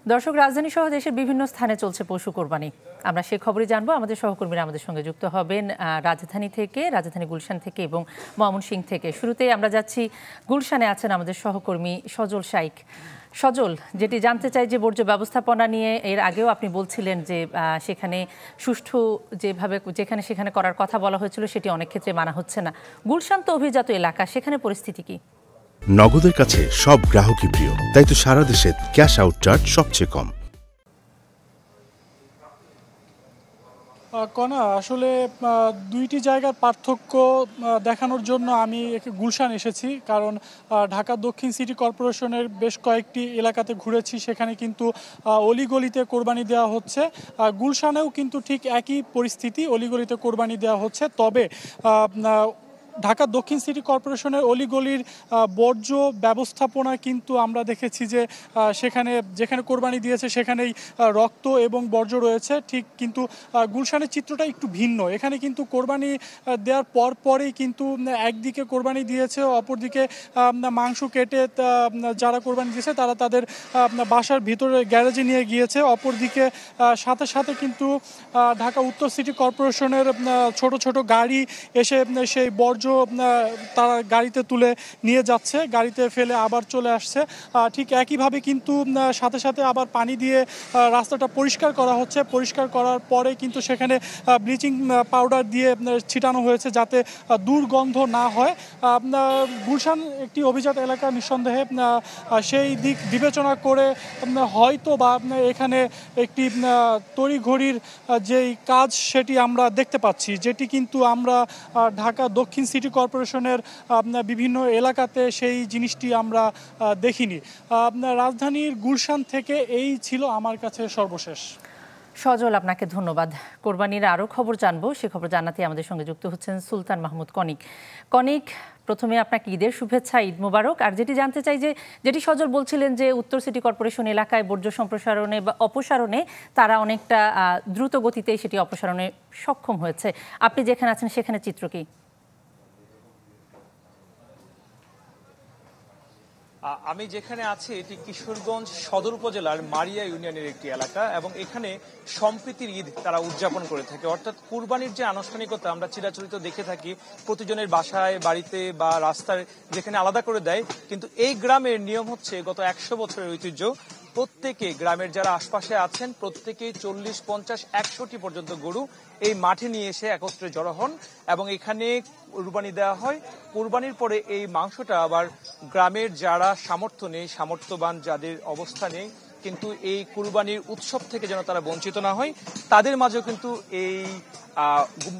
দর্শক, রাজধানী সহ দেশের বিভিন্ন স্থানে চলছে পশু কোরবানি। আমরা সেই খবরই জানবো। আমাদের সহকর্মীরা আমাদের সঙ্গে যুক্ত হবেন রাজধানী গুলশান থেকে এবং ময়মনসিংহ থেকে। শুরুতেই আমরা যাচ্ছি গুলশানে, আছেন আমাদের সহকর্মী সজল শাইক। সজল, যেটি জানতে চাই যে বর্জ্য ব্যবস্থাপনা নিয়ে এর আগেও আপনি বলছিলেন যে সেখানে সুষ্ঠু যেখানে সেখানে করার কথা বলা হয়েছিল সেটি অনেক ক্ষেত্রে মানা হচ্ছে না। গুলশান তো অভিজাত এলাকা, সেখানে পরিস্থিতি কি? নগদের কাছে সব গ্রাহকই প্রিয়, তাই তো সারা দেশে ক্যাশ আউট চার্জ সবচেয়ে কম। কণা, আসলে দুইটি জায়গার পার্থক্য দেখানোর জন্য আমি গুলশান এসেছি। কারণ ঢাকা দক্ষিণ সিটি কর্পোরেশনের বেশ কয়েকটি এলাকাতে ঘুরেছি, সেখানে কিন্তু অলিগলিতে কোরবানি দেওয়া হচ্ছে। গুলশানেও কিন্তু ঠিক একই পরিস্থিতি, অলিগলিতে কোরবানি দেওয়া হচ্ছে। তবে ঢাকা দক্ষিণ সিটি কর্পোরেশনের অলিগলির বর্জ্য ব্যবস্থাপনা কিন্তু আমরা দেখেছি যে যেখানে কোরবানি দিয়েছে সেখানেই রক্ত এবং বর্জ্য রয়েছে ঠিক। কিন্তু গুলশানের চিত্রটা একটু ভিন্ন। এখানে কিন্তু কোরবানি দেওয়ার পরেই কিন্তু একদিকে কোরবানি দিয়েছে, অপরদিকে মাংস কেটে যারা কোরবানি দিয়েছে তারা তাদের বাসার ভিতরে গ্যারেজে নিয়ে গিয়েছে। অপরদিকে সাথে সাথে কিন্তু ঢাকা উত্তর সিটি কর্পোরেশনের ছোট ছোট গাড়ি এসে সেই বর্জ্য তারা গাড়িতে তুলে নিয়ে যাচ্ছে, গাড়িতে ফেলে আবার চলে আসছে। ঠিক একইভাবে কিন্তু সাথে সাথে আবার পানি দিয়ে রাস্তাটা পরিষ্কার করা হচ্ছে। পরিষ্কার করার পরে কিন্তু সেখানে ব্লিচিং পাউডার দিয়ে ছিটানো হয়েছে যাতে দুর্গন্ধ না হয়। গুলশান একটি অভিজাত এলাকা, নিঃসন্দেহে সেই দিক বিবেচনা করে হয়তো বা এখানে একটি তড়িঘড়ির যেই কাজ সেটি আমরা দেখতে পাচ্ছি, যেটি কিন্তু আমরা ঢাকা দক্ষিণ সিটি কর্পোরেশনের বিভিন্ন এলাকাতে সেই জিনিসটি আমরা দেখিনি। রাজধানীর গুলশান থেকে এই ছিল আমার কাছে সর্বশেষ। সজল, আপনাকে ধন্যবাদ। কোরবানির আরও খবর জানবো, সে খবর জানাতে আমাদের সঙ্গে যুক্ত হচ্ছেন সুলতান মাহমুদ কনিক। কনিক, প্রথমে আপনাকে ঈদের শুভেচ্ছা, ঈদ মোবারক। আর যেটি জানতে চাই যে যেটি সজল বলছিলেন যে উত্তর সিটি কর্পোরেশন এলাকায় বর্জ্য সম্প্রসারণে বা অপসারণে তারা অনেকটা দ্রুত গতিতে সেটি অপসারণে সক্ষম হয়েছে, আপনি যেখানে আছেন সেখানে চিত্র কি? আমি যেখানে আছি এটি কিশোরগঞ্জ সদর উপজেলার মারিয়া ইউনিয়নের একটি এলাকা এবং এখানে সম্প্রীতির ঈদ তারা উদযাপন করে থাকে। অর্থাৎ কুরবানির যে আনুষ্ঠানিকতা আমরা চিরাচরিত দেখে থাকি প্রতিজনের বাসায়, বাড়িতে বা রাস্তায় যেখানে আলাদা করে দেয়, কিন্তু এই গ্রামের নিয়ম হচ্ছে গত 100 বছরের ঐতিহ্য। প্রত্যেকে গ্রামের যারা আশপাশে আছেন প্রত্যেকেই 40, 50, 100টি পর্যন্ত গরু এই মাঠে নিয়ে এসে একত্রে জড়ো হন এবং এখানে কুরবানি দেওয়া হয়। কুরবানির পরে এই মাংসটা আবার গ্রামের যারা সামর্থ্য নেই, সামর্থ্যবান যাদের অবস্থা নেই, কিন্তু এই কুরবানির উৎসব থেকে যেন তারা বঞ্চিত না হয় তাদের মাঝেও কিন্তু এই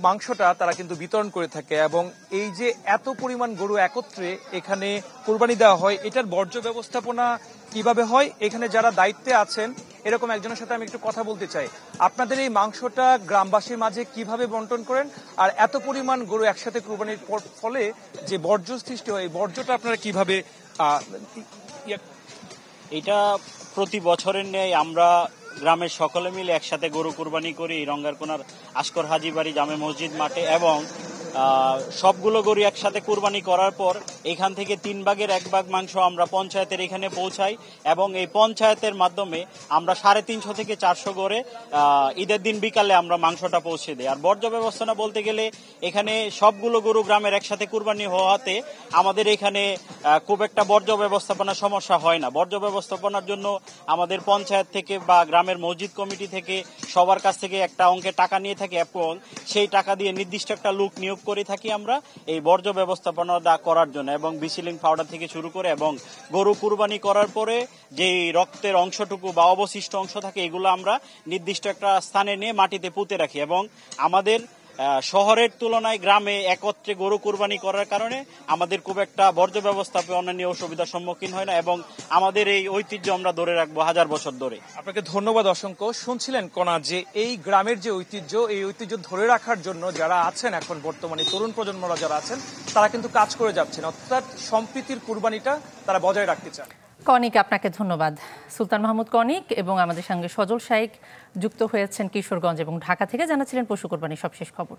মাংসটা তারা কিন্তু বিতরণ করে থাকে। এবং এই যে এত পরিমাণ গরু একত্রে এখানে কুরবানি দেওয়া হয়, এটার বর্জ্য ব্যবস্থাপনা কিভাবে হয়, এখানে যারা দায়িত্বে আছেন এরকম একজনের সাথে আমি একটু কথা বলতে চাই। আপনাদের এই মাংসটা গ্রামবাসীর মাঝে কিভাবে বন্টন করেন, আর এত পরিমাণ গরু একসাথে কুরবানির ফলে যে বর্জ্য সৃষ্টি হয় এই বর্জ্যটা আপনারা কিভাবে? এটা প্রতি বছরের ন্যায় আমরা গ্রামের সকলে মিলে একসাথে গরু কুরবানি করি রঙ্গারকোনার আসকর হাজী বাড়ি জামে মসজিদ মাঠে, এবং সবগুলো গরু একসাথে কুরবানি করার পর এখান থেকে 3 ভাগের 1 ভাগ মাংস আমরা পঞ্চায়েতের এখানে পৌঁছাই এবং এই পঞ্চায়েতের মাধ্যমে আমরা 350 থেকে 400 করে ঈদের দিন বিকালে আমরা মাংসটা পৌঁছে দিই। আর বর্জ্য ব্যবস্থাপনা বলতে গেলে এখানে সবগুলো গরু গ্রামের একসাথে কুরবানি হওয়াতে আমাদের এখানে খুব একটা বর্জ্য ব্যবস্থাপনার সমস্যা হয় না। বর্জ্য ব্যবস্থাপনার জন্য আমাদের পঞ্চায়েত থেকে বা গ্রামের মসজিদ কমিটি থেকে সবার কাছ থেকে একটা অঙ্কের টাকা নিয়ে থাকি এবং সেই টাকা দিয়ে নির্দিষ্ট একটা লোক নিয়োগ করে থাকি আমরা এই বর্জ্য ব্যবস্থাপনা করার জন্য, এবং বিসিলিং পাউডার থেকে শুরু করে এবং গরু কুরবানি করার পরে যে রক্তের অংশটুকু বা অবশিষ্ট অংশ থাকে এগুলো আমরা নির্দিষ্ট একটা স্থানে নিয়ে মাটিতে পুঁতে রাখি। এবং আমাদের শহরের তুলনায় গ্রামে একত্রে গরু কুরবানি করার কারণে আমাদের খুব একটা বর্জ্য ব্যবস্থাপনা নিয়ে অসুবিধার সম্মুখীন হয় না এবং আমাদের এই ঐতিহ্য আমরা ধরে রাখবো 1000 বছর ধরে। আপনাকে ধন্যবাদ অসংখ্য। শুনছিলেন কোনা যে এই গ্রামের যে ঐতিহ্য, এই ঐতিহ্য ধরে রাখার জন্য যারা আছেন এখন বর্তমানে তরুণ প্রজন্মরা যারা আছেন তারা কিন্তু কাজ করে যাচ্ছেন, অর্থাৎ সম্প্রীতির কুরবানিটা তারা বজায় রাখতে চান। কনিক, আপনাকে ধন্যবাদ। সুলতান মাহমুদ কনিক এবং আমাদের সঙ্গে সজল শাইক যুক্ত হয়েছেন কিশোরগঞ্জ এবং ঢাকা থেকে, জানাচ্ছিলেন পশু কোরবানির সবশেষ খবর।